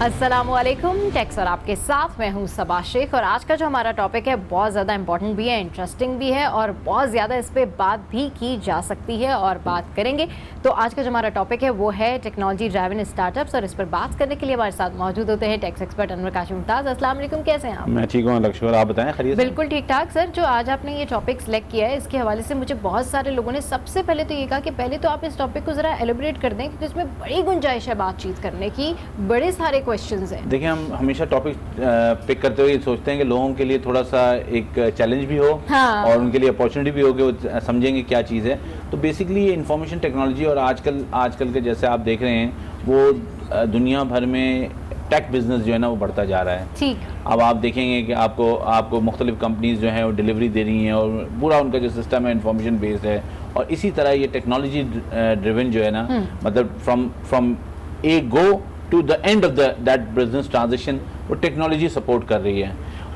अस्सलामुअलैकुम, टैक्स और आपके साथ मैं हूं सबा शेख। और आज का जो हमारा टॉपिक है बहुत ज़्यादा इंपॉर्टेंट भी है, इंटरेस्टिंग भी है और बहुत ज़्यादा इस पर बात भी की जा सकती है और बात करेंगे। तो आज का जो हमारा टॉपिक है वो है टेक्नोलॉजी ड्राइवन स्टार्टअप्स, और इस पर बात करने के लिए हमारे साथ मौजूद होते हैं टैक्स एक्सपर्ट अनवर काशिफ मुमताज़। अस्सलाम वालेकुम, कैसे हैं आप? मैं ठीक हूँ लक्ष्य, आप बताएं खैरियत? बिल्कुल ठीक ठाक सर। जो आज आपने ये टॉपिक सिलेक्ट किया है, इसके हवाले से मुझे बहुत सारे लोगों ने सबसे पहले तो ये कहा कि पहले तो आप इस टॉपिक को ज़रा एलिब्रेट कर दें, क्योंकि इसमें बड़ी गुंजाइश है बातचीत करने की, बड़े सारे क्वेश्चंस हैं। देखिए, हम हमेशा टॉपिक पिक करते हुए सोचते हैं कि लोगों के लिए थोड़ा सा एक चैलेंज भी हो, हाँ। और उनके लिए अपॉर्चुनिटी भी हो कि वो समझेंगे क्या चीज़ है। तो बेसिकली ये इंफॉर्मेशन टेक्नोलॉजी और आजकल के जैसे आप देख रहे हैं वो दुनिया भर में टेक बिजनेस जो है ना वो बढ़ता जा रहा है। ठीक। अब आप देखेंगे कि आपको मुख्तलिफ कंपनीज जो हैं वो डिलीवरी दे रही हैं, और पूरा उनका जो सिस्टम है इंफॉर्मेशन बेस्ड है। और इसी तरह ये टेक्नोलॉजी ड्रिवन जो है ना, मतलब from A go to the end of that business transition वो टेक्नोलॉजी सपोर्ट कर रही है।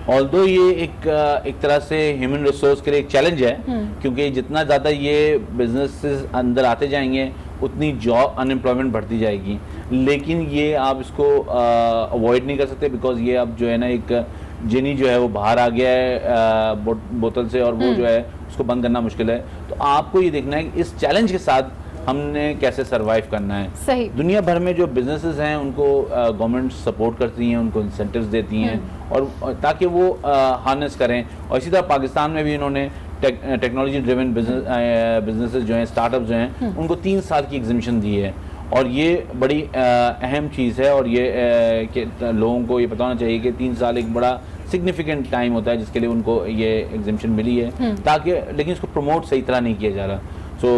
ऑल्दो ये एक तरह से ह्यूमन रिसोर्स के लिए एक चैलेंज है, क्योंकि जितना ज़्यादा ये बिजनेसेस अंदर आते जाएंगे उतनी जॉब अनएम्प्लॉयमेंट बढ़ती जाएगी। लेकिन ये आप इसको अवॉइड नहीं कर सकते, बिकॉज ये अब जो है ना एक जिनी जो है वो बाहर आ गया है बोतल से, और वो जो है उसको बंद करना मुश्किल है। तो आपको ये देखना है कि इस चैलेंज के साथ हमने कैसे सरवाइव करना है। सही। दुनिया भर में जो बिजनेसेस हैं उनको गवर्नमेंट सपोर्ट करती हैं, उनको इंसेंटिव्स देती हैं, और ताकि वो हार्नेस करें। और इसी तरह पाकिस्तान में भी इन्होंने टेक्नोलॉजी ड्रिवन बिजनेसेस जो हैं, स्टार्टअप्स जो हैं, उनको 3 साल की एग्जिबिशन दी है। और ये बड़ी अहम चीज़ है, और ये कि लोगों को ये पता होना चाहिए कि 3 साल एक बड़ा सिग्निफिकेंट टाइम होता है जिसके लिए उनको ये एग्जिबिशन मिली है। ताकि लेकिन इसको प्रमोट सही तरह नहीं किया जा रहा। तो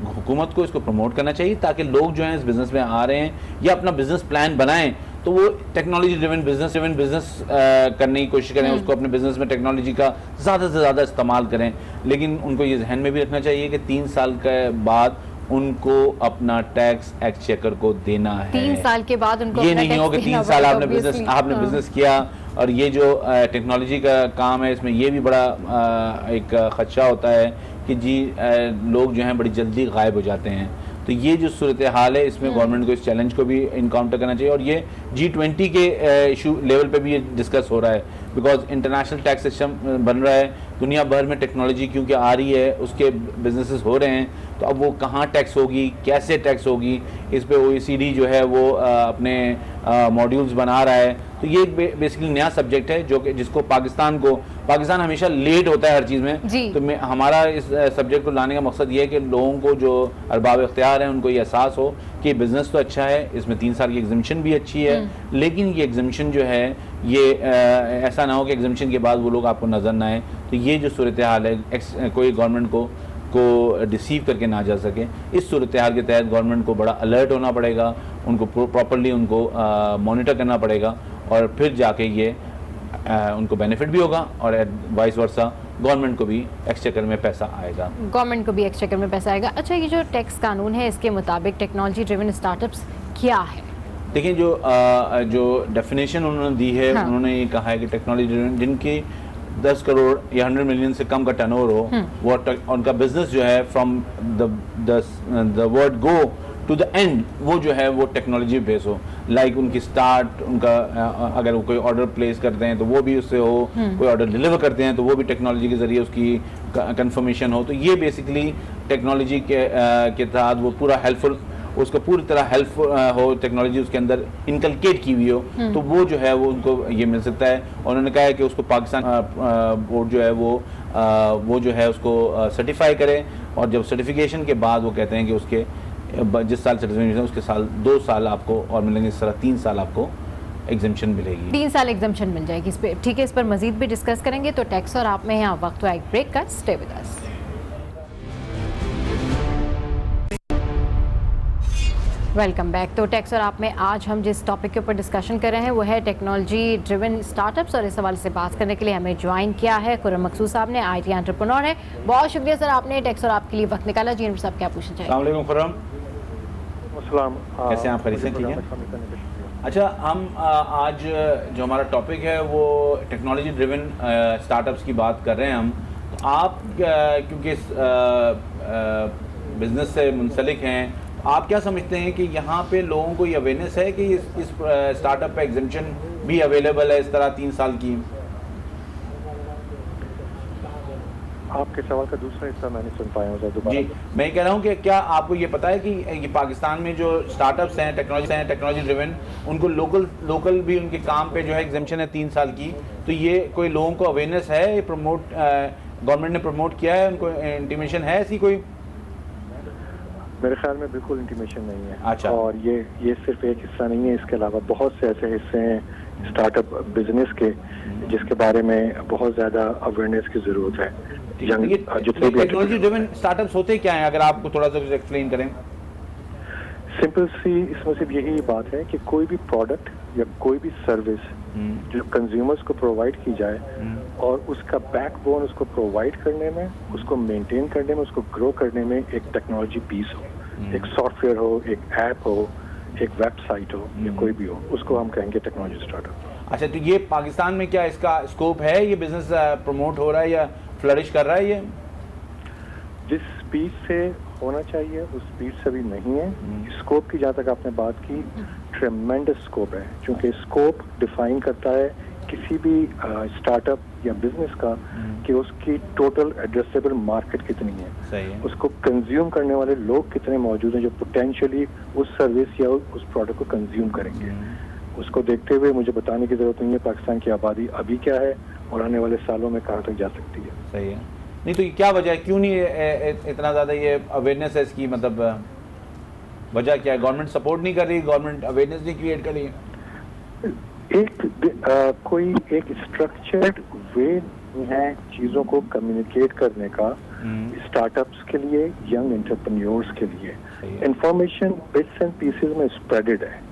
हुकूमत को इसको प्रमोट करना चाहिए ताकि लोग जो हैं इस बिज़नेस में आ रहे हैं या अपना बिजनेस प्लान बनाएं तो वो टेक्नोलॉजी ड्रिवन बिजनेस करने की कोशिश करें, उसको अपने बिजनेस में टेक्नोलॉजी का ज़्यादा से ज़्यादा इस्तेमाल करें। लेकिन उनको ये जहन में भी रखना चाहिए कि 3 साल के बाद उनको अपना टैक्स एक्सचेकर को देना है। 3 साल के बाद उनको ये नहीं हो कि 3 साल आपने बिजनेस किया और ये जो टेक्नोलॉजी का काम है इसमें ये भी बड़ा एक खदशा होता है कि जी लोग जो हैं बड़ी जल्दी गायब हो जाते हैं। तो ये जो सूरत हाल है इसमें गवर्नमेंट को इस चैलेंज को भी इनकाउंटर करना चाहिए। और ये G20 के इशू लेवल पे भी ये डिस्कस हो रहा है, बिकॉज इंटरनेशनल टैक्स सिस्टम बन रहा है। दुनिया भर में टेक्नोलॉजी क्योंकि आ रही है, उसके बिजनेसेस हो रहे हैं, तो अब वो कहाँ टैक्स होगी, कैसे टैक्स होगी, इस पे OECD जो है वो अपने मॉड्यूल्स बना रहा है। तो ये बेसिकली नया सब्जेक्ट है जो कि जिसको पाकिस्तान हमेशा लेट होता है हर चीज़ में। तो हमारा इस सब्जेक्ट को लाने का मकसद ये है कि लोगों को जो अरबाब इख्तियार हैं उनको ये एहसास हो कि बिज़नेस तो अच्छा है, इसमें 3 साल की एग्जिबिशन भी अच्छी है, लेकिन ये एग्जिबिशन जो है ये ऐसा ना हो कि एग्जिबिशन के बाद वो लोग आपको नज़र ना आए। तो ये जो सूरत हाल है कोई गवर्नमेंट को डिसीव करके ना जा सके। इस सूरत हाल के तहत गवर्नमेंट को बड़ा अलर्ट होना पड़ेगा, उनको प्रॉपर्ली उनको मॉनिटर करना पड़ेगा, और फिर जाके ये उनको बेनिफिट भी होगा और वाइस वर्सा गवर्नमेंट को भी एक्सचेकर में पैसा आएगा। अच्छा, ये जो टैक्स कानून है इसके मुताबिक टेक्नोलॉजी ड्रिवन स्टार्टअप्स क्या है? देखिए, जो डेफिनेशन उन्होंने दी है, हाँ। उन्होंने ये कहा है कि टेक्नोलॉजी ड्रिवन जिनकी 10 करोड़ या 100 मिलियन से कम का टर्नओवर हो, वो उनका बिजनेस जो है from the word go to the end वो जो है वो टेक्नोलॉजी बेस हो। लाइक उनकी स्टार्ट, उनका अगर वो कोई ऑर्डर प्लेस करते हैं तो वो भी उससे हो, कोई ऑर्डर डिलीवर करते हैं तो वो भी टेक्नोलॉजी के ज़रिए उसकी कंफर्मेशन हो। तो ये बेसिकली टेक्नोलॉजी के तहत वो पूरा हेल्पफुल, उसको पूरी तरह हेल्प हो, टेक्नोलॉजी उसके अंदर इनकलकेट की हुई हो, तो वो जो है वो उनको ये मिल सकता है। और उन्होंने कहा है कि उसको पाकिस्तान बोर्ड जो है वो जो है उसको सर्टिफाई करे, और जब सर्टिफिकेशन के बाद वो कहते हैं कि उसके जिस साल सर्टिफिकेशन उसके साल 2 साल आपको और मिलेंगे, इस तरह 3 साल आपको एग्जाम्शन मिलेगी। 3 साल एग्जाम्शन मिल जाएगी इस पे। ठीक है, इस पर मजीद भी डिस्कस करेंगे। तो टैक्स और आप में यहाँ वक्त हुआ एक ब्रेक का, stay with us. Welcome back. तो टैक्स और आप में आज हम जिस टॉपिक के ऊपर डिस्कशन कर रहे हैं वो है टेक्नोलॉजी ड्रिवन स्टार्टअप्स, और इस हवाले से बात करने के लिए हमें ज्वाइन किया है खुर्रम मकसूद साहब ने, IT एंटरप्रेन्योर है। बहुत शुक्रिया सर, आपने टैक्स और आपके लिए वक्त निकाला। जी साहब, क्या पूछना चाहिए? अस्सलाम वालेकुम खुर्रम, कैसे हैं आप? खैरियत से? ठीक है। अच्छा, हम आज जो हमारा टॉपिक है वो टेक्नोलॉजी ड्रिवन स्टार्टअप्स की बात कर रहे हैं हम। तो आप क्योंकि बिज़नेस से मुंसलिक हैं आप क्या समझते हैं कि यहाँ पे लोगों को ये अवेयरनेस है कि इस स्टार्टअप पे एग्जेम्पशन भी अवेलेबल है इस तरह 3 साल की? आपके सवाल का दूसरा हिस्सा मैंने सुन पाया हूँ दोबारा। जी, मैं कह रहा हूँ कि क्या आपको ये पता है कि ये पाकिस्तान में जो स्टार्टअप्स हैं टेक्नोलॉजी ड्रिवन, उनको लोकल भी उनके काम पे जो है एग्जेम्पशन है 3 साल की, तो ये कोई लोगों को अवेयरनेस है, ये गवर्नमेंट ने प्रमोट किया है, उनको इंटीमेशन है ऐसी कोई? मेरे ख्याल में बिल्कुल इंटीमेशन नहीं है। अच्छा। और ये सिर्फ एक हिस्सा नहीं है, इसके अलावा बहुत से ऐसे हिस्से हैं स्टार्टअप बिजनेस के जिसके बारे में बहुत ज़्यादा अवेयरनेस की ज़रूरत है। जितने भी टेक्नोलॉजी ड्रिवन स्टार्टअप्स होते क्या हैं, अगर आपको थोड़ा सा कुछ एक्सप्लेन करें? सिंपल सी इसमें सिर्फ यही बात है कि कोई भी प्रोडक्ट या कोई भी सर्विस जो कंज्यूमर्स को प्रोवाइड की जाए और उसका बैकबोन उसको प्रोवाइड करने में, उसको मेंटेन करने में, उसको ग्रो करने में एक टेक्नोलॉजी पीस हो, एक सॉफ्टवेयर हो, एक ऐप हो, एक वेबसाइट हो या कोई भी हो, उसको हम कहेंगे टेक्नोलॉजी स्टार्टअप। अच्छा, तो ये पाकिस्तान में क्या इसका स्कोप है? ये बिजनेस प्रमोट हो रहा है या फ्लरिश कर रहा है? ये जिस स्पीड से होना चाहिए उस स्पीड से भी नहीं है। स्कोप की जहाँ तक आपने बात की, ट्रेमेंडस स्कोप है, क्योंकि स्कोप डिफाइन करता है किसी भी स्टार्टअप या बिजनेस का कि उसकी टोटल एड्रेसेबल मार्केट कितनी है, सही है, उसको कंज्यूम करने वाले लोग कितने मौजूद हैं जो पोटेंशियली उस सर्विस या उस प्रोडक्ट को कंज्यूम करेंगे। उसको देखते हुए मुझे बताने की जरूरत नहीं है पाकिस्तान की आबादी अभी क्या है और आने वाले सालों में कहाँ तक जा सकती है। सही है। नहीं तो ये क्या वजह है, क्यों नहीं इतना ज़्यादा ये अवेयरनेस है इसकी, मतलब वजह क्या है? गवर्नमेंट सपोर्ट नहीं कर रही, गवर्नमेंट अवेयरनेस नहीं क्रिएट कर रही है? कोई एक स्ट्रक्चर्ड वे है चीज़ों को कम्युनिकेट करने का स्टार्टअप्स के लिए, यंग एंटरप्रेन्योर्स के लिए। इंफॉर्मेशन बिट्स एंड पीसेस में स्प्रेडेड है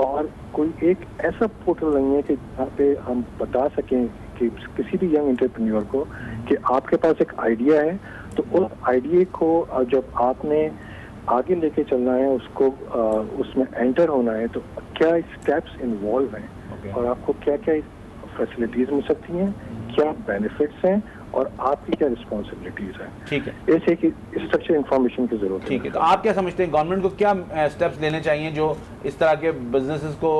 और कोई एक ऐसा पोर्टल नहीं है कि जहाँ पे हम बता सकें कि किसी भी यंग एंटरप्रेन्योर को कि आपके पास एक आइडिया है, तो उस आइडिया को जब आपने आगे लेके चलना है, उसको उसमें एंटर होना है, तो क्या स्टेप्स इन्वॉल्व हैं और आपको क्या क्या फैसिलिटीज मिल सकती हैं, क्या बेनिफिट्स हैं और आपकी क्या रिस्पॉन्सिबिलिटीज हैं। ठीक है, ऐसे कि स्ट्रक्चर इंफॉर्मेशन की जरूरत है। ठीक है, तो आप क्या समझते हैं गवर्नमेंट को क्या स्टेप्स लेने चाहिए जो इस तरह के बिजनेसेस को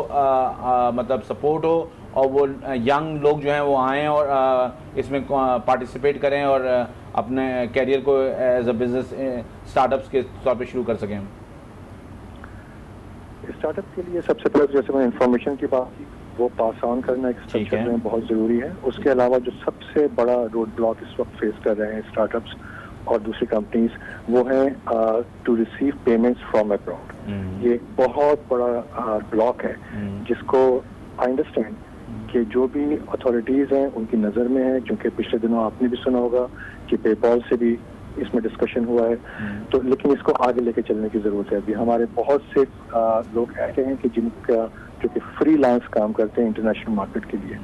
मतलब सपोर्ट हो और वो यंग लोग जो हैं वो आएँ और इसमें पार्टिसिपेट करें और अपने कैरियर को एज अ बिजनेस स्टार्टअप्स के तौर पे शुरू कर सकें? स्टार्टअप के लिए सबसे पहले जैसे मैंने इंफॉर्मेशन की बात की, वो पास ऑन करना एक स्ट्रक्चर में बहुत ज़रूरी है। उसके अलावा जो सबसे बड़ा रोड ब्लॉक इस वक्त फेस कर रहे हैं स्टार्टअप्स और दूसरी कंपनीज, वो है to receive payments from abroad. ये एक बहुत बड़ा ब्लॉक है जिसको आई अंडरस्टैंड कि जो भी अथॉरिटीज़ हैं उनकी नज़र में है, क्योंकि पिछले दिनों आपने भी सुना होगा कि पेपॉल से भी इसमें डिस्कशन हुआ है, तो लेकिन इसको आगे लेके चलने की ज़रूरत है। अभी हमारे बहुत से लोग ऐसे हैं कि जिनका जो कि फ्रीलांस काम करते हैं इंटरनेशनल मार्केट के लिए,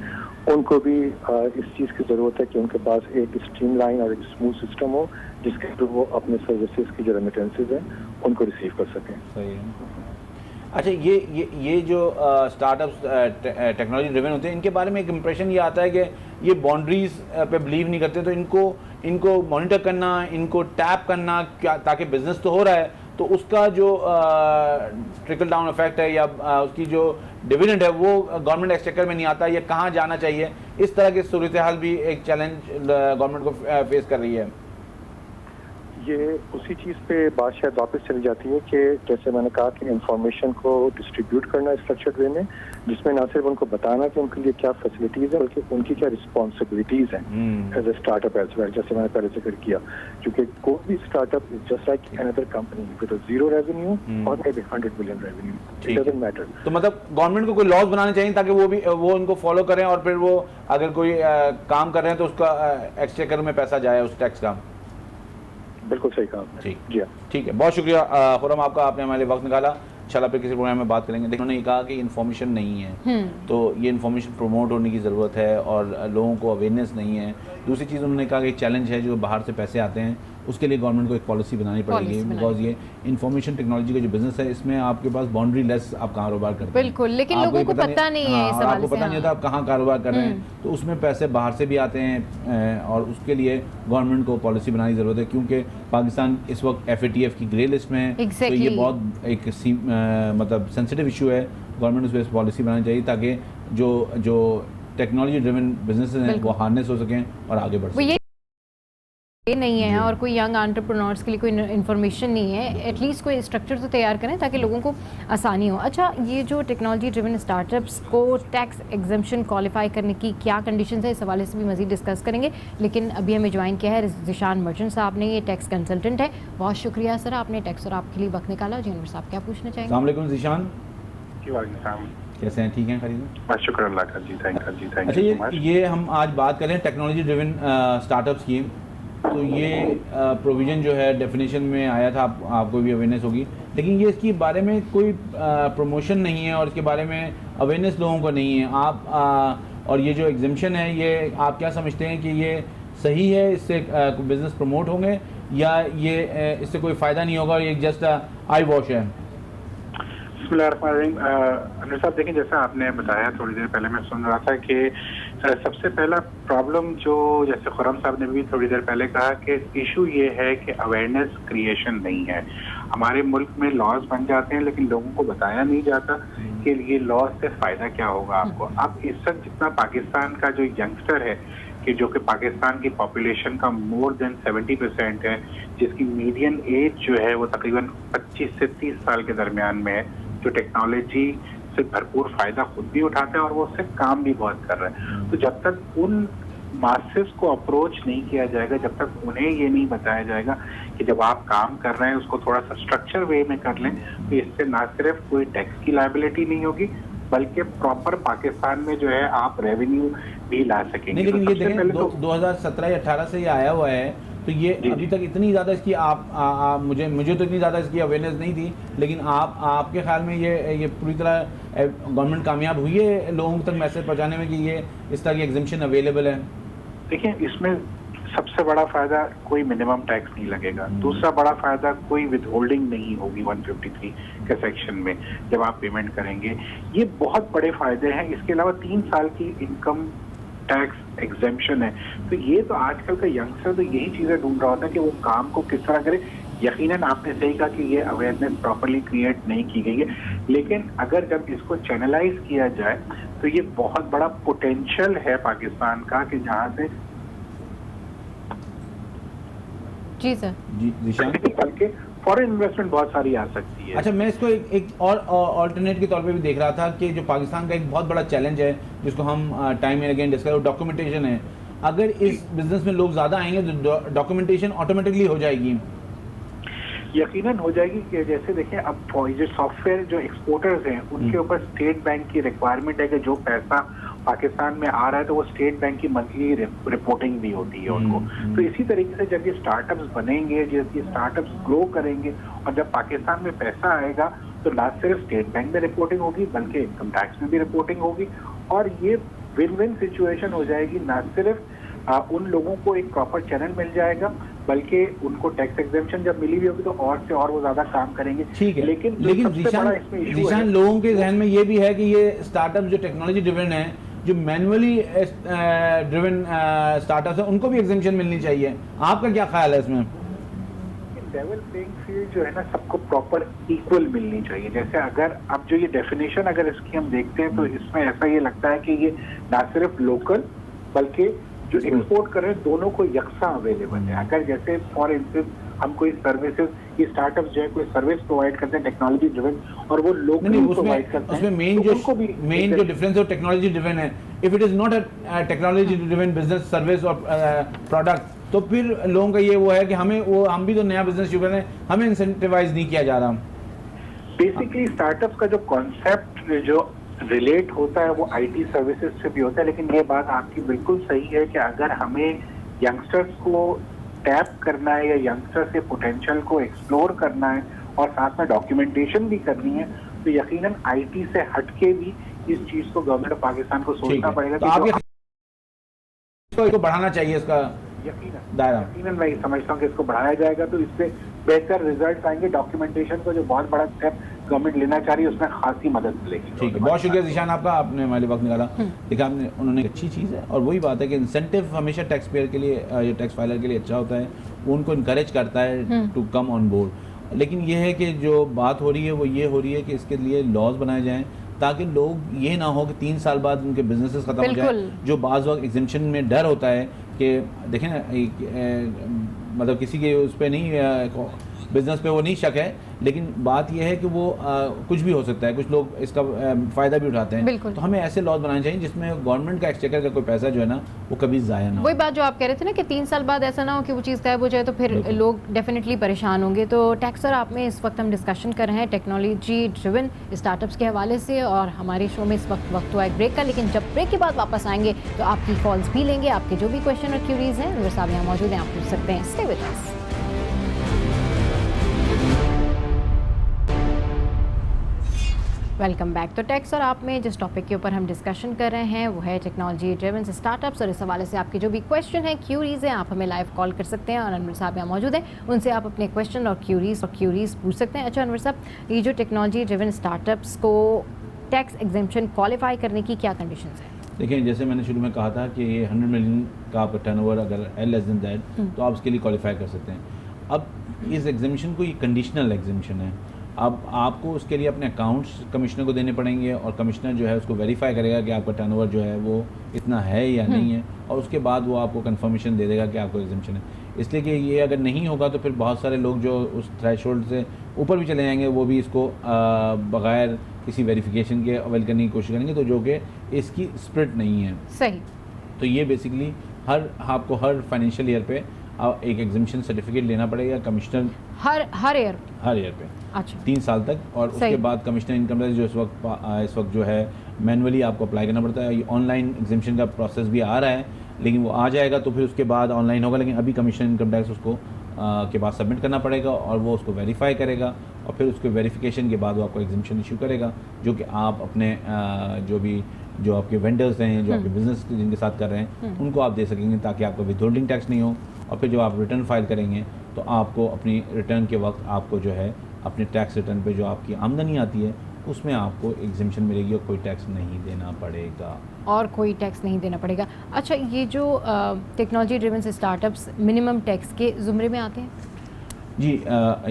उनको भी इस चीज़ की ज़रूरत है कि उनके पास एक स्ट्रीमलाइन और एक स्मूथ सिस्टम हो जिसके थ्रू वो अपने सर्विसेज की जो रेमिटेंसेज हैं उनको रिसीव कर सकें। सही है। अच्छा, ये जो स्टार्टअप्स टेक्नोलॉजी ड्रिवन होते हैं, इनके बारे में एक इम्प्रेशन ये आता है कि ये बाउंड्रीज पे बिलीव नहीं करते, तो इनको मॉनिटर करना, इनको टैप करना क्या, ताकि बिजनेस तो हो रहा है तो उसका जो ट्रिकल डाउन इफेक्ट है या उसकी जो डिविडेंड है वो गवर्नमेंट एक्सचेकर में नहीं आता, ये कहाँ जाना चाहिए, इस तरह की सूरत हाल भी एक चैलेंज गवर्नमेंट को फेस कर रही है। ये उसी चीज़ पे बात शायद वापस चली जाती है कि जैसे मैंने कहा कि इंफॉर्मेशन को डिस्ट्रीब्यूट करना स्ट्रक्चर्ड वे में, जिसमें ना सिर्फ उनको बताना कि उनके लिए क्या फैसिलिटीज़ है बल्कि उनकी क्या रिस्पॉन्सिबिलिटीज़ हैं as a startup as well, जैसे मैंने पहले जिक्र किया। क्योंकि कोई भी startup is just like another company with zero revenue और may be 100 million revenue, it doesn't matter. तो मतलब गवर्नमेंट को कोई लॉज बनाने चाहिए ताकि वो उनको फॉलो करें और फिर वो अगर कोई काम कर रहे हैं तो उसका एक्सचेकर में पैसा जाए उस टैक्स का। बिल्कुल सही कहा। ठीक जी हाँ, ठीक है, बहुत शुक्रिया खुरम आपका, आपने हमारे वक्त निकाला। इंशाल्लाह फिर किसी प्रोग्राम में बात करेंगे। देखो, उन्होंने ये कहा कि इन्फॉर्मेशन नहीं है, तो ये इन्फॉर्मेशन प्रमोट होने की ज़रूरत है और लोगों को अवेयरनेस नहीं है। दूसरी चीज़ उन्होंने कहा कि चैलेंज है जो बाहर से पैसे आते हैं उसके लिए गवर्नमेंट को एक पॉलिसी बनानी पड़ेगी, बिकॉज ये इंफॉर्मेशन टेक्नोलॉजी का जो बिजनेस है इसमें आपके पास बाउंड्री लेस आप कारोबार करते हैं। बिल्कुल, लेकिन लोगों को पता नहीं है इस हवाले आपको पता नहीं होता आप कहाँ कारोबार कर रहे हैं, तो उसमें पैसे बाहर से भी आते हैं और उसके लिए गवर्नमेंट को पॉलिसी बनाने की ज़रूरत है, क्योंकि पाकिस्तान इस वक्त FATF की ग्रे लिस्ट में है। तो ये बहुत एक मतलब सेंसिटिव इशू है, गवर्नमेंट उस पर पॉलिसी बनानी चाहिए ताकि जो टेक्नोलॉजी ड्रिवन बिजनेसेस हैं वो हार्नेस हो सकें और आगे बढ़ सकें। ये नहीं है और कोई यंग एंटरप्रेन्योर्स के लिए कोई इन्फॉर्मेशन नहीं है, एटलीस्ट कोई स्ट्रक्चर तो तैयार करें ताकि लोगों को आसानी हो। अच्छा, ये जो टेक्नोलॉजी ड्रिवन स्टार्टअप्स को टैक्स एग्जम्पशन क्वालिफाई करने की क्या कंडीशंस है, इस हवाले से भी मज़ीद डिस्कस करेंगे। लेकिन अभी हमें ज्वाइन किया है ज़ीशान मर्चेंट साहब ने, ये टैक्स कंसल्टेंट है। बहुत शुक्रिया सर, आपने टैक्स और आपके लिए वक्त निकाला। जी अनवर साहब क्या पूछना चाहेंगे? अस्सलाम वालेकुम ज़ीशान, कैसे हैं? ठीक हैं, खरीद? शुक्र अल्लाह का जी, थैंक यू। अच्छा, ये हम आज बात करें टेक्नोलॉजी ड्रिवन स्टार्टअप्स की, तो ये प्रोविज़न जो है डेफिनेशन में आया था, आपको भी अवेयरनेस होगी, लेकिन ये इसके बारे में कोई प्रमोशन नहीं है और इसके बारे में अवेयरनेस लोगों को नहीं है। आप और ये जो एग्जम्पशन है, ये आप क्या समझते हैं कि ये सही है, इससे बिज़नेस प्रमोट होंगे या ये इससे कोई फ़ायदा नहीं होगा और ये जस्ट आई वॉश है? अनिल साहब, देखिए जैसा आपने बताया थोड़ी देर पहले मैं सुन रहा था कि सबसे पहला प्रॉब्लम जो जैसे खुर्रम साहब ने भी थोड़ी देर पहले कहा कि इशू ये है कि अवेयरनेस क्रिएशन नहीं है। हमारे मुल्क में लॉज बन जाते हैं लेकिन लोगों को बताया नहीं जाता कि ये लॉज से फ़ायदा क्या होगा आपको। अब इस वक्त जितना पाकिस्तान का जो यंगस्टर है कि जो कि पाकिस्तान की पॉपुलेशन का मोर देन 70% है, जिसकी मीडियन एज जो है वो तकरीबन 25 से 30 साल के दरमियान में है, जो टेक्नोलॉजी से भरपूर फायदा खुद भी उठाते हैं और वो उससे काम भी बहुत कर रहे हैं। तो जब तक उन मासेस को अप्रोच नहीं किया जाएगा, जब तक उन्हें ये नहीं बताया जाएगा कि जब आप काम कर रहे हैं उसको थोड़ा सा स्ट्रक्चर वे में कर लें, तो इससे ना सिर्फ कोई टैक्स की लायबिलिटी नहीं होगी बल्कि प्रॉपर पाकिस्तान में जो है आप रेवेन्यू भी ला सकेंगे। नहीं, लेकिन ये देखें 2017 या 18 से ये आया हुआ है, तो ये अभी तक इतनी ज़्यादा इसकी मुझे तो इतनी ज़्यादा इसकी अवेयरनेस नहीं थी, लेकिन आपके ख्याल में ये पूरी तरह गवर्नमेंट कामयाब हुई है लोगों तक मैसेज पहुंचाने में कि ये इस तरह की एग्जम्पशन अवेलेबल है? देखिए, इसमें सबसे बड़ा फायदा कोई मिनिमम टैक्स नहीं लगेगा। दूसरा बड़ा फायदा कोई विदहोल्डिंग नहीं होगी 153 के सेक्शन में जब आप पेमेंट करेंगे। ये बहुत बड़े फायदे हैं। इसके अलावा 3 साल की इनकम टैक्स एग्जेम्पशन है। तो ये तो आजकल का यंगस्टर तो यही चीजें ढूंढ रहा होता है कि वो काम को किस तरह करे। यकीनन आपने सही कहा कि ये अवेयरनेस प्रॉपर्ली क्रिएट नहीं की गई है, लेकिन अगर जब इसको चैनलाइज किया जाए तो ये बहुत बड़ा पोटेंशियल है पाकिस्तान का कि जहां से जी सर बल्कि फॉरेन इन्वेस्टमेंट बहुत सारी आ सकती है। अच्छा, मैं इसको एक और ऑल्टरनेट के तौर पे भी देख रहा था कि जो पाकिस्तान का एक बहुत बड़ा चैलेंज है जिसको हम time and again discuss, documentation है। अगर इस बिजनेस में लोग ज़्यादा आएंगे तो डॉक्यूमेंटेशन ऑटोमेटिकली हो जाएगी? यकीनन हो जाएगी कि जैसे देखें अब जो सॉफ्टवेयर जो एक्सपोर्टर्स हैं उनके ऊपर स्टेट बैंक की रिक्वायरमेंट है कि जो पैसा पाकिस्तान में आ रहा है तो वो स्टेट बैंक की मंथली रिपोर्टिंग भी होती है उनको। तो इसी तरीके से जब ये स्टार्टअप्स बनेंगे, जब ये स्टार्टअप्स ग्रो करेंगे और जब पाकिस्तान में पैसा आएगा तो ना सिर्फ स्टेट बैंक में रिपोर्टिंग होगी बल्कि इनकम टैक्स में भी रिपोर्टिंग होगी और ये विन विन सिचुएशन हो जाएगी। ना सिर्फ उन लोगों को एक प्रॉपर चैनल मिल जाएगा बल्कि उनको टैक्स एग्जेम्पशन जब मिली हुई होगी तो और से और वो ज्यादा काम करेंगे। ठीक है, लेकिन जीशान लोगों के जहन में ये भी है कि ये स्टार्टअप जो टेक्नोलॉजी ड्रिवन है, जो मैनुअली ड्रिवन स्टार्टअप्स है, उनको भी एग्जेम्पशन मिलनी चाहिए। आपका क्या ख्याल है इसमें? लेवल प्लेइंग फील्ड जो है ना सबको प्रॉपर इक्वल मिलनी चाहिए। जैसे अगर अब जो ये डेफिनेशन अगर इसकी हम देखते हैं तो इसमें ऐसा ये लगता है कि ये ना सिर्फ लोकल बल्कि जो एक्सपोर्ट कर रहे हैं दोनों को यकसा अवेलेबल है। अगर जैसे फॉर इंस्टेंस हम कोई सर्विसेज, ये स्टार्टअप जो है कोई सर्विस प्रोवाइड करते हैं टेक्नोलॉजी ड्रिवन और वो लोकली प्रोवाइड करते हैं, उसमें मेन जो डिफरेंस है टेक्नोलॉजी ड्रिवन है। If it is not a technology driven business service और प्रोडक्ट तो फिर लोगों का ये वो है कि हम भी तो नया बिजनेस शुरू कर रहे हैं, हमें इंसेंटिवाइज नहीं किया जा रहा। बेसिकली स्टार्टअप का जो कॉन्सेप्ट जो रिलेट होता है वो आईटी सर्विसेज से भी होता है, लेकिन ये बात आपकी बिल्कुल सही है कि अगर हमें यंगस्टर्स को टैप करना है या यंगस्टर्स के पोटेंशियल को एक्सप्लोर करना है और साथ में डॉक्यूमेंटेशन भी करनी है तो यकीनन आईटी से हटके भी इस चीज को गवर्नमेंट ऑफ पाकिस्तान को सोचना पड़ेगा। तो आपको बढ़ाना चाहिए इसका यकीनन मैं समझता हूँ कि इसको बढ़ाया जाएगा तो इससे बेहतर रिजल्ट आएंगे। डॉक्यूमेंटेशन को जो बहुत बड़ा स्टेप गवर्नमेंट लेना चाह रही है उसमें खासी मदद मिलेगी। ठीक है, बहुत शुक्रिया जीशान आपका, आपने हमारे वक्त निकाला। देखा आपने, उन्होंने अच्छी चीज़ है और वही बात है कि इंसेंटिव हमेशा टैक्स पेयर के लिए या टैक्स फाइलर के लिए अच्छा होता है, वो उनको इनकरेज करता है टू कम ऑन बोर्ड। लेकिन ये है कि जो बात हो रही है वो ये हो रही है कि इसके लिए लॉज बनाए जाएँ ताकि लोग ये ना हो कि 3 साल बाद उनके बिजनेसेस खत्म हो जाए। जो बाज़ वक्त एग्जेम्पशन में डर होता है कि देखें ना, मतलब किसी के उस पर नहीं, बिजनेस पे वो नहीं शक है, लेकिन बात यह है कि वो कुछ भी हो सकता है, कुछ लोग इसका फ़ायदा भी उठाते हैं। तो हमें ऐसे लॉज बनाने चाहिए जिसमें गवर्नमेंट का एक्सचेकर का कोई पैसा जो है ना वो कभी ज़ाया ना हो। वही बात जो आप कह रहे थे ना कि 3 साल बाद ऐसा ना हो कि वो चीज़ गायब हो जाए, तो फिर लोग डेफिनेटली परेशान होंगे। तो टैक्स सर, आप में इस वक्त हम डिस्कशन कर रहे हैं टेक्नोलॉजी ड्रिवन स्टार्टअप्स के हवाले से, और हमारे शो में इस वक्त हुआ है ब्रेक का, लेकिन जब ब्रेक के बाद वापस आएंगे तो आपकी कॉल्स भी लेंगे। आपके जो भी क्वेश्चन और क्यूरीज हैं अनवर साहब यहाँ मौजूद हैं, आप पूछ सकते हैं। Stay with us. Welcome back. तो टैक्स और आप में जिस टॉपिक के ऊपर हम डिस्कशन कर रहे हैं वो है टेक्नोलॉजी ड्रिवन स्टार्टअप्स, और इस हवाले से आपके जो भी क्वेश्चन है, क्यूरीज हैं, आप हमें लाइव कॉल कर सकते हैं और अनवर साहब यहाँ मौजूद हैं, उनसे आप अपने क्वेश्चन और क्यूरीज पूछ सकते हैं। अच्छा अनवर साहब, ये जो टेक्नोलॉजी ड्रिवन स्टार्टअप्स को टैक्स एग्जेम्पशन क्वालिफाई करने की क्या कंडीशंस हैं? देखिए, जैसे मैंने शुरू में कहा था कि ये 100 मिलियन का आपका टर्नओवर अगर है लेस देन दैट तो आप उसके लिए क्वालिफाई कर सकते हैं। अब इस एग्जामिशन को ये कंडीशनल एग्जामिशन है। अब आपको उसके लिए अपने अकाउंट्स कमिश्नर को देने पड़ेंगे और कमिश्नर जो है उसको वेरीफाई करेगा कि आपका टर्नओवर जो है वो इतना है या नहीं है, और उसके बाद वो आपको कंफर्मेशन दे देगा कि आपको एग्जामिशन है। इसलिए कि ये अगर नहीं होगा तो फिर बहुत सारे लोग जो उस थ्रेशोल्ड से ऊपर भी चले जाएंगे वो भी इसको बगैर किसी वेरिफिकेशन के अवेल करने की कोशिश करेंगे, तो जो कि इसकी स्प्रिट नहीं है। सही। तो ये बेसिकली आपको हर फाइनेंशियल ईयर पे एक एग्जामिशन सर्टिफिकेट लेना पड़ेगा कमिश्नर, हर ईयर पे। अच्छा, 3 साल तक, और उसके बाद कमिश्नर इनकम टैक्स जो इस वक्त जो है मैनुअली आपको अप्लाई करना पड़ता है। ये ऑनलाइन एग्जामिशन का प्रोसेस भी आ रहा है, लेकिन वो आ जाएगा तो फिर उसके बाद ऑनलाइन होगा, लेकिन अभी कमिश्नर इनकम टैक्स उसको के बाद सबमिट करना पड़ेगा और वो उसको वेरीफाई करेगा, और फिर उसके वेरिफिकेशन के बाद वो आपको एग्जामिशन इशू करेगा, जो कि आप अपने जो आपके वेंडर्स हैं, जो आपके बिजनेस जिनके साथ कर रहे हैं, उनको आप दे सकेंगे, ताकि आपको विथहोल्डिंग टैक्स नहीं हो। और फिर जब आप रिटर्न फाइल करेंगे तो आपको अपनी रिटर्न के वक्त आपको जो है अपने टैक्स रिटर्न पे जो आपकी आमदनी आती है उसमें आपको एग्जेम्पशन मिलेगी और कोई टैक्स नहीं देना पड़ेगा। नहीं देना पड़ेगा। अच्छा, ये जो technology driven startups minimum tax के ज़ुमरे में आते हैं? जी,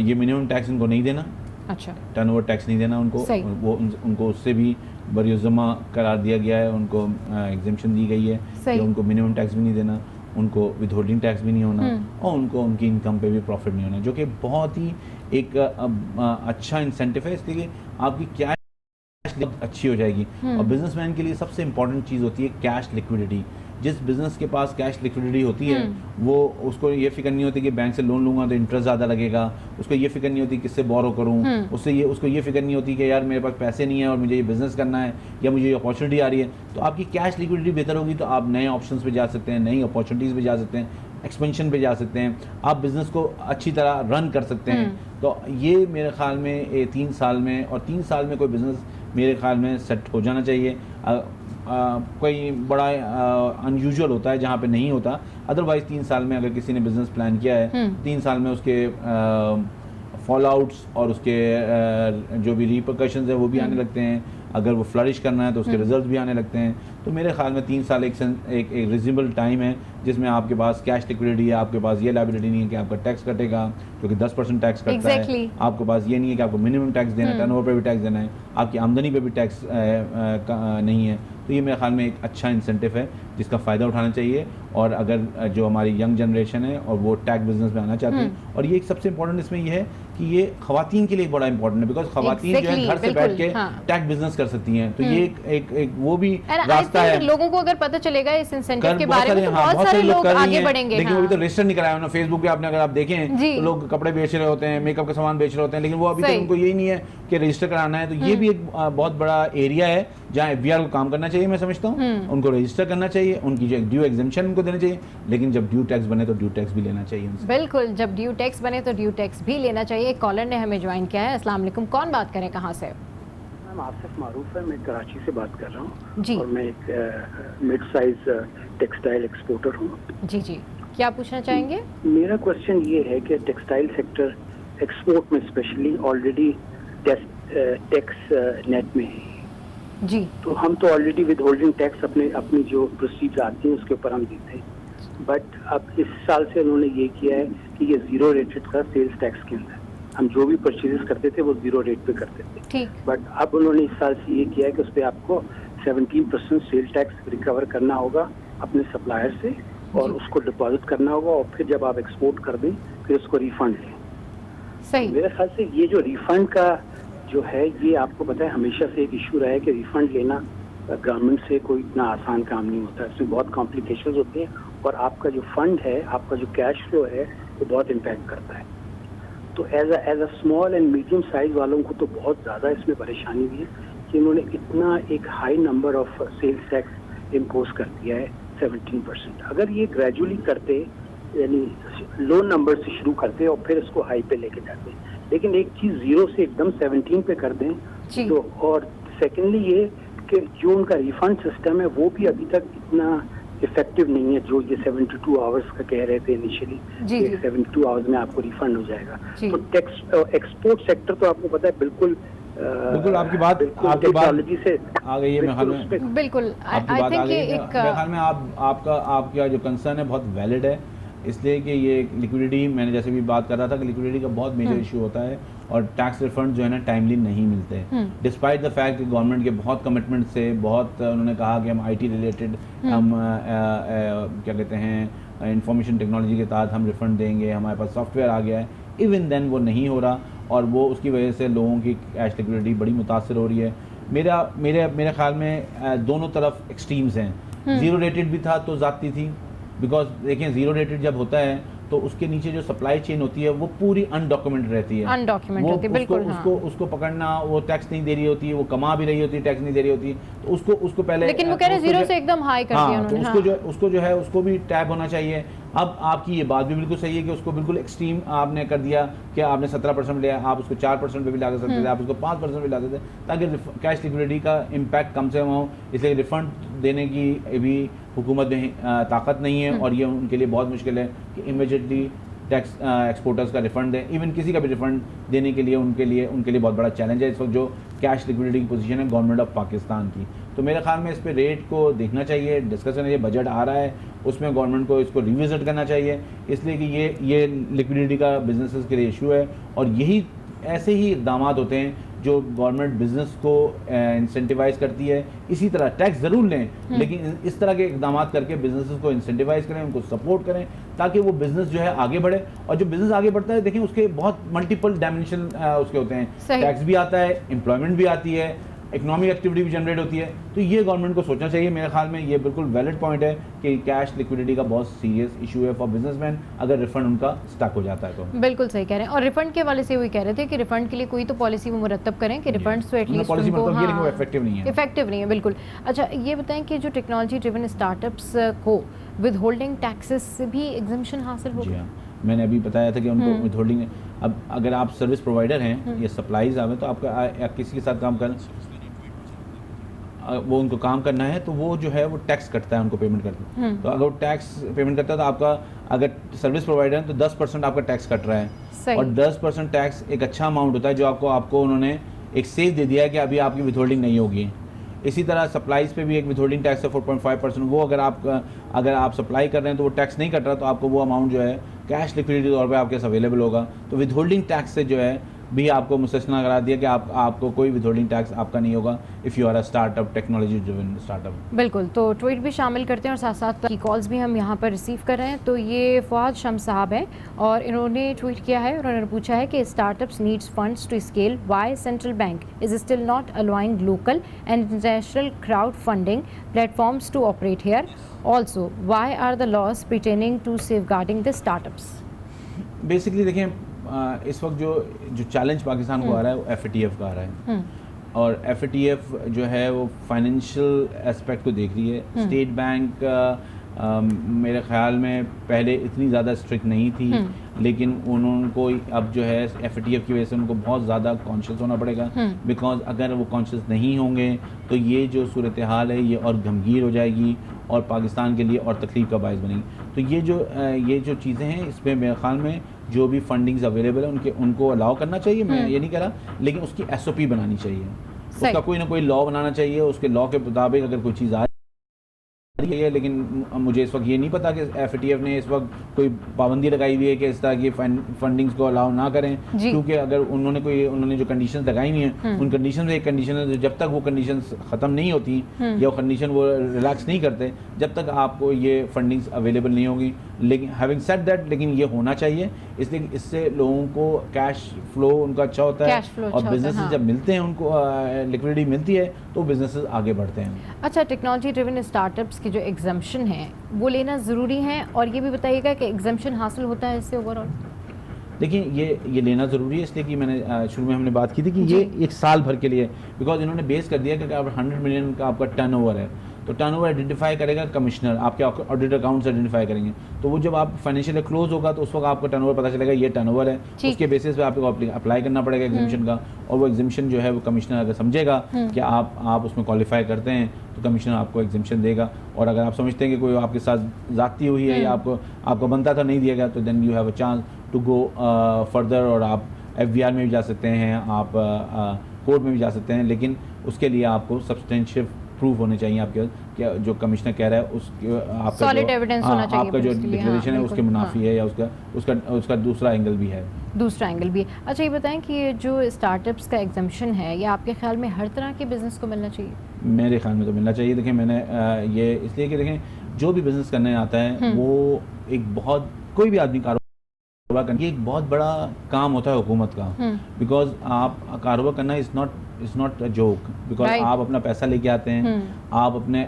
ये मिनिमम टैक्स इनको नहीं देना। अच्छा, टर्नओवर टैक्स नहीं देना उनको, वो उनको उससे भी बरियुज़्ज़मा करार दिया गया है, उनको एग्जेम्पशन दी गई है कि उनको मिनिमम टैक्स भी नहीं देना, उनको विथहोल्डिंग टैक्स भी नहीं होना, और उनको उनकी इनकम पे भी प्रॉफिट नहीं होना, जो कि बहुत ही एक अच्छा इंसेंटिव है। इसलिए आपकी कैश अच्छी हो जाएगी। और बिजनेसमैन के लिए सबसे इंपॉर्टेंट चीज़ होती है कैश लिक्विडिटी। जिस बिज़नेस के पास कैश लिक्विडिटी होती है वो उसको ये फिक्र नहीं होती कि बैंक से लोन लूँगा तो इंटरेस्ट ज़्यादा लगेगा, उसको ये फिक्र नहीं होती किससे बोरो करूँ, उसको ये फिक्र नहीं होती कि यार मेरे पास पैसे नहीं है और मुझे ये बिज़नेस करना है या मुझे ये अपॉर्चुनिटी आ रही है। तो आपकी कैश लिक्विडिटी बेहतर होगी तो आप नए ऑप्शंस पे जा सकते हैं, नई अपॉर्चुनिटीज़ पे जा सकते हैं, एक्सपेंशन पे जा सकते हैं, आप बिज़नेस को अच्छी तरह रन कर सकते हैं। तो ये मेरे ख्याल में 3 साल में, और 3 साल में कोई बिज़नेस मेरे ख्याल में सेट हो जाना चाहिए। कोई बड़ा अनयूजुअल होता है जहाँ पे नहीं होता, अदरवाइज़ 3 साल में अगर किसी ने बिज़नेस प्लान किया है 3 साल में उसके फॉल आउट्स और उसके जो भी रिपरकशंस है वो भी आने लगते हैं। अगर वो फ्लरिश करना है तो उसके रिजल्ट भी आने लगते हैं। तो मेरे ख्याल में 3 साल एक रिजनेबल टाइम है जिसमें आपके पास कैश लिक्विडिटी है, आपके पास ये लायबिलिटी नहीं है कि आपका टैक्स कटेगा क्योंकि 10% टैक्स कटता है, आपके पास ये नहीं है कि आपको मिनिमम टैक्स देना है, टर्नओवर पे भी टैक्स देना है, आपकी आमदनी पे भी टैक्स नहीं है। तो ये मेरे ख्याल में एक अच्छा इंसेंटिव है जिसका फ़ायदा उठाना चाहिए। और अगर जो हमारी यंग जनरेशन है और वो टैक्स बिजनेस में आना चाहती है, और ये एक सबसे इंपॉर्टेंट इसमें ये है कि ये ख़वातीन के लिए बड़ा इंपॉर्टेंट है, बिकॉज ख़वातीन जो है घर से बैठ के टैक्स बिजनेस कर सकती हैं। तो ये एक वो भी रास्ता है। लोगों को अगर पता चलेगा इस इंसेंटिव के बारे में तो बहुत सारे लोग आगे बढ़ेंगे। लेकिन अभी तो रजिस्टर नहीं कराया उन्होंने। फेसबुक पे आपने अगर आप देखें तो लोग कपड़े बेच रहे होते हैं, मेकअप का सामान बेच रहे होते हैं, लेकिन वो अभी तक उनको यही नहीं है कि रजिस्टर कराना है। तो ये भी एक बहुत बड़ा एरिया है जहाँ एफबीआर को काम करना चाहिए। मैं समझता हूँ उनको रजिस्टर करना चाहिए, उनकी जो ड्यू एग्जेम्पशन उनको देना चाहिए, लेकिन जब ड्यू टैक्स बने तो ड्यू टैक्स भी लेना चाहिए उनसे। बिल्कुल, जब ड्यू टैक्स बने तो ड्यू टैक्स भी लेना चाहिए। कॉलर ने हमें ज्वाइन किया है। अस्सलाम वालेकुम, कौन बात करें, कहाँ से? मैम आसिफ मारूफ है, मैं कराची से बात कर रहा हूँ जी। और मैं एक मिड साइज टेक्सटाइल एक्सपोर्टर हूँ जी जी। क्या पूछना चाहेंगे? मेरा क्वेश्चन ये है कि टेक्सटाइल सेक्टर एक्सपोर्ट में स्पेशली ऑलरेडी टैक्स नेट में है जी। तो हम तो ऑलरेडी विद होल्डिंग टैक्स अपनी जो प्रोसीड्स आती हैं उसके ऊपर हम देते हैं, बट अब इस साल से उन्होंने ये किया है कि ये जीरो रेटेड का सेल्स टैक्स के अंदर हम जो भी परचेजेस करते थे वो जीरो रेट पे करते थे। ठीक। बट अब उन्होंने इस साल से ये किया है कि उस पर आपको 17% सेल्स टैक्स रिकवर करना होगा अपने सप्लायर से और उसको डिपॉजिट करना होगा और फिर जब आप एक्सपोर्ट कर दें फिर उसको रिफंड लें। सही। मेरे ख्याल से ये जो रिफंड का जो है ये आपको पता है हमेशा से एक इशू रहा है कि रिफंड लेना गवर्नमेंट से कोई इतना आसान काम नहीं होता, इसमें बहुत कॉम्प्लिकेशंस होते हैं और आपका जो फंड है, आपका जो कैश फ्लो है वो बहुत इम्पैक्ट करता है। तो as a small and medium size वालों को तो बहुत ज़्यादा इसमें परेशानी भी है कि उन्होंने इतना एक high number of sales tax impose कर दिया है 17%। अगर ये ग्रेजुअली करते यानी लो नंबर से शुरू करते और फिर इसको हाई पे लेके जाते, लेकिन एक चीज़ जीरो से एकदम 17 पे कर दें तो, और सेकेंडली ये कि जो उनका रिफंड सिस्टम है वो भी अभी तक इतना इफेक्टिव नहीं है जो ये 72 आवर्स का कह रहे थे इनिशियली, 72 आवर्स में आपको रिफंड हो जाएगा। तो एक्सपोर्ट सेक्टर तो आपको पता है बिल्कुल आपकी बात टेक्नोलॉजी से आ गई है। मेरे ख्याल में बिल्कुल आपकी बात आ गई है। मेरे ख्याल में आपका जो कंसर्न है बहुत वैलिड है, इसलिए कि ये लिक्विडिटी, मैंने जैसे भी बात कर रहा था कि लिक्विडिटी का बहुत मेजर इशू होता है और टैक्स रिफंड जो है ना टाइमली नहीं मिलते, डिस्पाइट द फैक्ट कि गवर्नमेंट के बहुत कमिटमेंट से बहुत उन्होंने कहा कि हम आईटी रिलेटेड हम क्या कहते हैं इंफॉर्मेशन टेक्नोलॉजी के तहत हम रिफंड देंगे, हमारे पास सॉफ्टवेयर आ गया है, इवन देन वो नहीं हो रहा और वो उसकी वजह से लोगों की कैश लिक्विडिटी बड़ी मुतासर हो रही है। मेरे ख्याल में दोनों तरफ एक्सट्रीम्स हैं। जीरो रेटेड भी था तो ज़्यादती थी, बिकॉज देखें जीरो रेटेड जब होता है तो उसके नीचे जो सप्लाई चेन होती है वो पूरी अनडॉक्यूमेंटेड रहती है, होती है बिल्कुल। उसको पकड़ना, वो टैक्स नहीं दे रही होती है, वो कमा भी रही होती है, टैक्स नहीं दे रही होती, तो उसको पहले, लेकिन वो कह रहे हैं जीरो से एकदम हाई कर दिया उन्होंने। तो उसको जो है उसको भी टैब होना चाहिए। अब आपकी ये बात भी बिल्कुल सही है कि उसको बिल्कुल एक्सट्रीम आपने कर दिया कि आपने 17% लिया, आप उसको 4% पे भी ला सकते थे, आप उसको 5% भी ला सकते थे ताकि कैश लिक्विडिटी का इम्पैक्ट कम से कम हो। इसलिए रिफंड देने की भी हुकूमत में ताकत नहीं है और ये उनके लिए बहुत मुश्किल है कि इमीडिएटली टैक्स एक्सपोर्टर्स का रिफंड दें। इवन किसी का भी रिफंड देने के लिए उनके लिए बहुत बड़ा चैलेंज है इस वक्त जो कैश लिक्विडिटी की पोजीशन है गवर्नमेंट ऑफ पाकिस्तान की। तो मेरे ख्याल में इस पे रेट को देखना चाहिए, डिस्कशन है, ये बजट आ रहा है उसमें गवर्नमेंट को इसको रिविजिट करना चाहिए, इसलिए कि ये लिक्विडिटी का बिजनेसेस के लिए इशू है और यही ऐसे ही इक़दाम होते हैं जो गवर्नमेंट बिजनेस को इंसेंटिवाइज करती है। इसी तरह टैक्स ज़रूर लें लेकिन इस तरह के इक़दाम करके बिजनेसेस को इंसेंटिवाइज करें, उनको सपोर्ट करें ताकि वो बिजनेस जो है आगे बढ़े। और जो बिजनेस आगे बढ़ता है देखें उसके बहुत मल्टीपल डायमेंशन उसके होते हैं, टैक्स भी आता है, एम्प्लॉयमेंट भी आती है, इकोनॉमिक एक्टिविटी भी जनरेट होती है। तो ये गवर्नमेंट को सोचना चाहिए। मेरे ख्याल में ये बिल्कुल वैलिड पॉइंट है कि कैश लिक्विडिटी का बहुत सीरियस इशू है फॉर बिजनेसमैन अगर रिफंड उनका स्टक हो जाता है तो। बिल्कुल सही कह रहे हैं। और रिफंड के वाले से वही कह रहे थे कि रिफंड के लिए कोई तो पॉलिसी मुरतब करें कि रिफंड तो एटलीस्ट पॉलिसी मतलब इफेक्टिव नहीं है। बिल्कुल। अच्छा ये बताएं कि जो टेक्नोलॉजी ड्रिवन स्टार्टअप्स को विद होल्डिंग टैक्सेस से भी एग्जम्पशन हासिल होगा। मैंने अभी बताया था कि उनको विद होल्डिंग, अब अगर आप सर्विस प्रोवाइडर हैं, ये सप्लाईज आवे तो आपका किसी के साथ काम करना, वो उनको काम करना है तो वो जो है वो टैक्स कटता है, उनको पेमेंट करता है। तो अगर वो टैक्स पेमेंट करता है तो आपका अगर सर्विस प्रोवाइडर है तो 10% आपका टैक्स कट रहा है और 10% टैक्स एक अच्छा अमाउंट होता है जो आपको उन्होंने एक सेज दे दिया है कि अभी आपकी विथहोल्डिंग नहीं होगी। इसी तरह सप्लाईज पे भी एक विथहोल्डिंग टैक्स है 4.5%, वो अगर आप सप्लाई कर रहे हैं तो वो टैक्स नहीं कट रहा तो आपको वो अमाउंट जो है कैश लिक्विडिटी तौर पे आपके अवेलेबल होगा। तो विथहोल्डिंग टैक्स से जो है भी आपको मुस्तस्ना करा दिया कि आपको कोई विथहोल्डिंग टैक्स आपका नहीं होगा if you are a startup, technology driven startup. बिल्कुल। तो ट्वीट भी शामिल करते हैं और साथ साथ की कॉल्स भी हम यहाँ पर रिसीव कर रहे हैं। तो ये फवाद शम्स साहब है और इन्होंने ट्वीट किया है और उन्होंने पूछा है कि startups needs funds to scale, why central bank is still not allowing local and international crowd funding platforms to operate here, also why are the laws pertaining to safeguarding the startups. Basically देखें इस वक्त जो challenge Pakistan को आ रहा है वो FATF का आ रहा है और FATF जो है वो फाइनेंशियल एस्पेक्ट को देख रही है। स्टेट बैंक मेरे ख्याल में पहले इतनी ज़्यादा स्ट्रिक्ट नहीं थी लेकिन उनको अब जो है FATF की वजह से उनको बहुत ज़्यादा कॉन्शियस होना पड़ेगा, बिकॉज अगर वो कॉन्शियस नहीं होंगे तो ये जो सूरत हाल है ये और गंभीर हो जाएगी और पाकिस्तान के लिए और तकलीफ का बायस बनेगी। तो ये जो चीज़ें हैं, इसमें मेरे ख्याल में जो भी फंडिंग्स अवेलेबल है उनको अलाउ करना चाहिए, मैं ये नहीं कह रहा, लेकिन उसकी SOP बनानी चाहिए, उसका कोई ना कोई लॉ बनाना चाहिए, उसके लॉ के मुताबिक अगर कोई चीज़ आ रही है। लेकिन मुझे इस वक्त ये नहीं पता कि FATF ने इस वक्त कोई पाबंदी लगाई हुई है कि इस तरह की फंडिंग्स को अलाउ ना करें, क्योंकि अगर उन्होंने जो कंडीशंस लगाई हुई हैं, उन कंडीशन में एक कंडीशन है, जब तक वो कंडीशंस ख़त्म नहीं होती या वो कंडीशन वो रिलैक्स नहीं करते, जब तक आपको ये फंडिंग्स अवेलेबल नहीं होगी। लेकिन हैविंग सेड दैट, लेकिन ये होना चाहिए, इसलिए इससे लोगों को कैश फ्लो उनका अच्छा होता है और बिजनेसेस जब मिलते हैं, उनको लिक्विडिटी मिलती है, तो बिजनेसेस आगे बढ़ते हैं। अच्छा, टेक्नोलॉजी ड्रिवन स्टार्टअप्स की जो एग्जम्पशन है वो लेना ज़रूरी है, और ये भी बताइएगा कि एग्जम्पशन हासिल होता है इससे ओवरऑल? देखिए, ये लेना ज़रूरी है, इसलिए कि मैंने शुरू में हमने बात की थी कि ये एक साल भर के लिए, बिकॉज इन्होंने बेस कर दिया कि अगर 100 मिलियन का आपका टर्नओवर है, तो टर्नओवर आइडेंटिफाई करेगा कमिश्नर, आपके ऑडिट अकाउंट्स आइडेंटिफाई करेंगे, तो वो जब आप फाइनेंशियल क्लोज होगा तो उस वक्त आपका टर्नओवर पता चलेगा ये टर्नओवर है, उसके बेसिस पे आपको अप्लाई करना पड़ेगा एग्जामिशन का, और वो एग्जामिशन जो है वो कमिश्नर अगर समझेगा कि आप उसमें क्वालिफाई करते हैं, तो कमिश्नर आपको एग्जामिशन देगा। और अगर आप समझते हैं कि कोई आपके साथ ज़्यादती हुई है या आपको बनता था नहीं दिया गया, तो then you have a chance to go further, और आप FBR में भी जा सकते हैं, आप कोर्ट में भी जा सकते हैं, लेकिन उसके लिए आपको सब्सटेंशियल प्रूफ होने चाहिए आपके क्या जो कमिश्नर कह रहा है उसके आपका जो डिक्लेरेशन है उसके मुनाफी है या उसका दूसरा एंगल भी है। अच्छा, ये बताएं कि ये जो स्टार्टअप्स का एग्जम्पशन है, ये आपके ख्याल में हर तरह के बिजनेस को मिलना चाहिए? मेरे ख्याल में तो मिलना चाहिए। देखें, मैंने ये इसलिए कि देखें, जो भी बिजनेस करने आता है वो एक बहुत, कोई भी आदमी कारोबार करना, ये एक बहुत बड़ा काम होता है हुकूमत का, बिकॉज आप कारोबार करना is not a joke, because आप अपना पैसा लेके आते हैं, आप अपने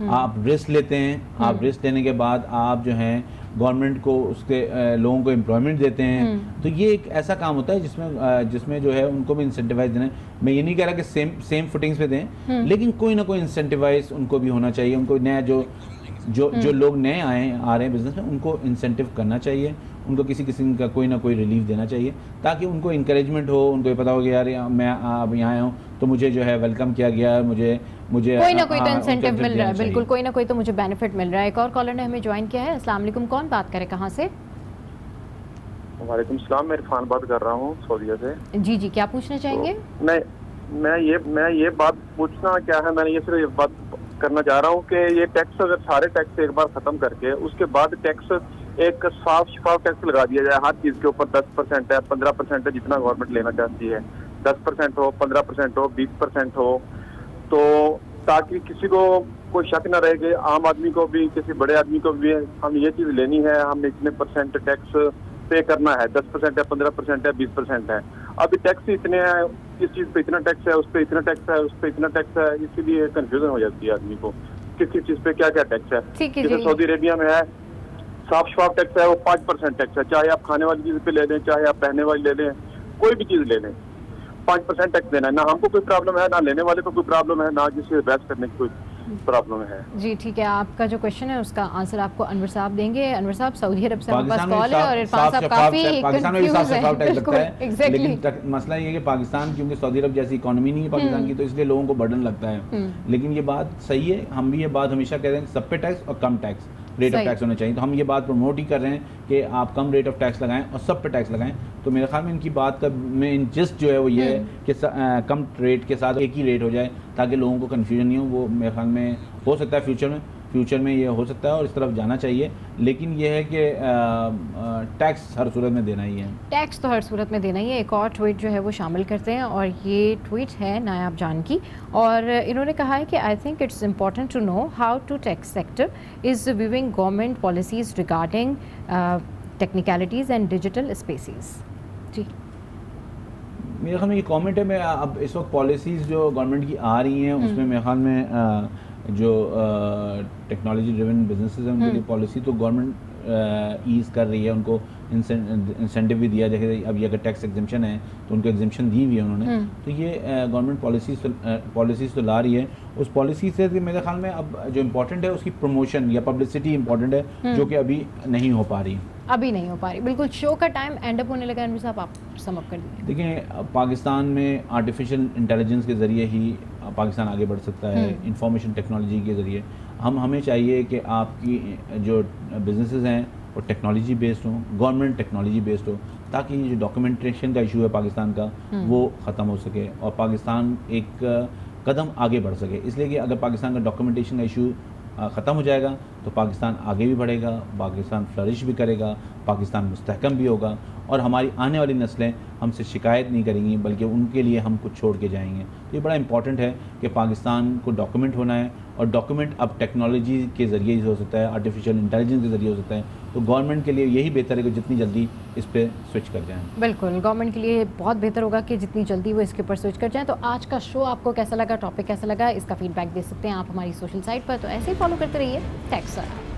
आप रिस्क लेते हैं, आप रिस्क लेने के बाद आप जो हैं गवर्नमेंट को उसके लोगों को एम्प्लॉयमेंट देते हैं, तो ये एक ऐसा काम होता है जिसमें जो है उनको भी इंसेंटिवाइज देना है। मैं ये नहीं कह रहा कि सेम फुटिंग्स पे दें, लेकिन कोई ना कोई इंसेंटिवाइज उनको भी होना चाहिए। उनको नया जो लोग नए आ रहे हैं बिजनेस में, उनको इंसेंटिव करना चाहिए, उनको किसी किस्म का कोई ना कोई रिलीफ देना चाहिए, ताकि उनको इंकरेजमेंट हो, उनको ये पता हो कि यार मैं अब यहाँ आया हूँ तो मुझे जो है वेलकम किया गया, मुझे कोई ना कोई तो इंसेंटिव मिल रहा है। बिल्कुल, कोई ना कोई तो मुझे बेनिफिट मिल रहा है। एक और कॉलर ने हमें ज्वाइन किया है। अस्सलाम वालेकुम, कौन बात करे, कहाँ से? वालेकुम सलाम, मैं इरफान बात कर रहा हूँ सऊदीया से। जी, क्या पूछना चाहेंगे? मैं ये बात पूछना क्या है, मैंने ये सिर्फ बात करना चाह रहा हूँ कि ये टैक्स, अगर सारे टैक्स एक बार खत्म करके उसके बाद टैक्स एक साफ शफाफ टैक्स लगा दिया जाए हर चीज के ऊपर, 10% है, 15% है, जितना गवर्नमेंट लेना चाहती है, 10% हो, 15% हो, 20% हो, तो ताकि किसी को कोई शक न रहे कि आम आदमी को भी, किसी बड़े आदमी को भी हम ये चीज लेनी है, हमने इतने परसेंट टैक्स पे करना है, 10% है, 15% है, 20% है। अभी टैक्स इतने हैं, इस चीज पे इतना टैक्स है, उस पर इतना टैक्स है, उस पर इतना टैक्स है, इसीलिए कंफ्यूजन हो जाती है आदमी को किस चीज पे क्या क्या टैक्स है। जैसे सऊदी अरेबिया में है साफ शफाफ टैक्स है, वो 5% टैक्स है, चाहे आप खाने वाली चीज पे ले लें, चाहे आप पहनने वाली ले लें, कोई भी चीज ले लें, 5% टैक्स देना है। ना हमको कोई प्रॉब्लम है, ना लेने वाले को कोई प्रॉब्लम है, ना किसी से बहस करने की कोई प्रॉब्लम है। जी ठीक है, आपका जो क्वेश्चन है उसका आंसर आपको अनवर साहब देंगे। अनवर साहब, सऊदी अरब से हमारे पास कॉल है और इरफान साहब काफी कंफ्यूज है। लेकिन मसला ये है कि पाकिस्तान, क्योंकि सऊदी अरब जैसी इकोनॉमी नहीं है पाकिस्तान की, तो इसलिए लोगों को बर्डन लगता है। लेकिन ये बात सही है, हम भी ये बात हमेशा कहते हैं, सब पे टैक्स और कम टैक्स रेट ऑफ टैक्स होना चाहिए। तो हम ये बात प्रमोट ही कर रहे हैं कि आप कम रेट ऑफ टैक्स लगाएं और सब पे टैक्स लगाएं। तो मेरे ख्याल में इनकी बात का मेन जिस्ट जो है वो ये है कि कम रेट के साथ एक ही रेट हो जाए, ताकि लोगों को कन्फ्यूजन नहीं हो। वो मेरे ख्याल में हो सकता है फ्यूचर में ये हो सकता है और इस तरफ जाना चाहिए, लेकिन ये है कि टैक्स हर सूरत में देना ही है। टैक्स तो हर सूरत में देना ही है। एक और ट्वीट जो है वो शामिल करते हैं और ये ट्वीट है नायाब जान की, और इन्होंने कहा है कि I think it's important to know how to tax sector is viewing government policies regarding technicalities and digital spaces. जी मेरे ख्याल में ये कमेंट है। मैं अब इस वक्त पॉलिसीज़ जो गवर्नमेंट की आ रही हैं उसमें मेरे ख्याल में जो टेक्नोलॉजी ड्रिवन बिजनेसेस हैं उनके लिए पॉलिसी तो गवर्नमेंट ईज़ कर रही है, उनको इंसेंटिव भी दिया। जैसे अभी अगर टैक्स एग्जम्पशन है तो उनको एग्जम्पशन दी हुई है उन्होंने, तो ये गवर्नमेंट पॉलिसीज़ तो ला रही है। उस पॉलिसी से मेरे ख्याल में अब जो इम्पोर्टेंट है उसकी प्रमोशन या पब्लिसिटी इम्पोर्टेंट है, जो कि अभी नहीं हो पा रही। अभी नहीं हो पा रही। बिल्कुल, शो का टाइम एंड अप होने लगा। रणवीर साहब, आप सम अप कर दीजिए। देखिए, पाकिस्तान में आर्टिफिशियल इंटेलिजेंस के ज़रिए ही पाकिस्तान आगे बढ़ सकता है, इंफॉर्मेशन टेक्नोलॉजी के ज़रिए। हमें चाहिए कि आपकी जो बिजनेसेस हैं वो टेक्नोलॉजी बेस्ड हो, गवर्नमेंट टेक्नोलॉजी बेस्ड हो, ताकि ये जो डॉक्यूमेंटेशन का इशू है पाकिस्तान का वो ख़त्म हो सके और पाकिस्तान एक कदम आगे बढ़ सके। इसलिए कि अगर पाकिस्तान का डॉक्यूमेंटेशन का इशू ख़त्म हो जाएगा तो पाकिस्तान आगे भी बढ़ेगा, पाकिस्तान फ्लरिश भी करेगा, पाकिस्तान मुस्तहकम भी होगा और हमारी आने वाली नस्लें हमसे शिकायत नहीं करेंगी, बल्कि उनके लिए हम कुछ छोड़ के जाएंगे। तो ये बड़ा इंपॉर्टेंट है कि पाकिस्तान को डॉक्यूमेंट होना है और डॉक्यूमेंट अब टेक्नोलॉजी के ज़रिए ही हो सकता है, आर्टिफिशियल इंटेलिजेंस के ज़रिए हो सकता है। तो गवर्नमेंट के लिए यही बेहतर है कि जितनी जल्दी इस पर स्विच कर जाएँ। बिल्कुल, गवर्नमेंट के लिए बहुत बेहतर होगा कि जितनी जल्दी वो इसके ऊपर स्विच कर जाएँ। तो आज का शो आपको कैसा लगा, टॉपिक कैसा लगा, इसका फीडबैक दे सकते हैं आप हमारी सोशल साइट पर। तो ऐसे ही फॉलो करते रहिए टेक सराप।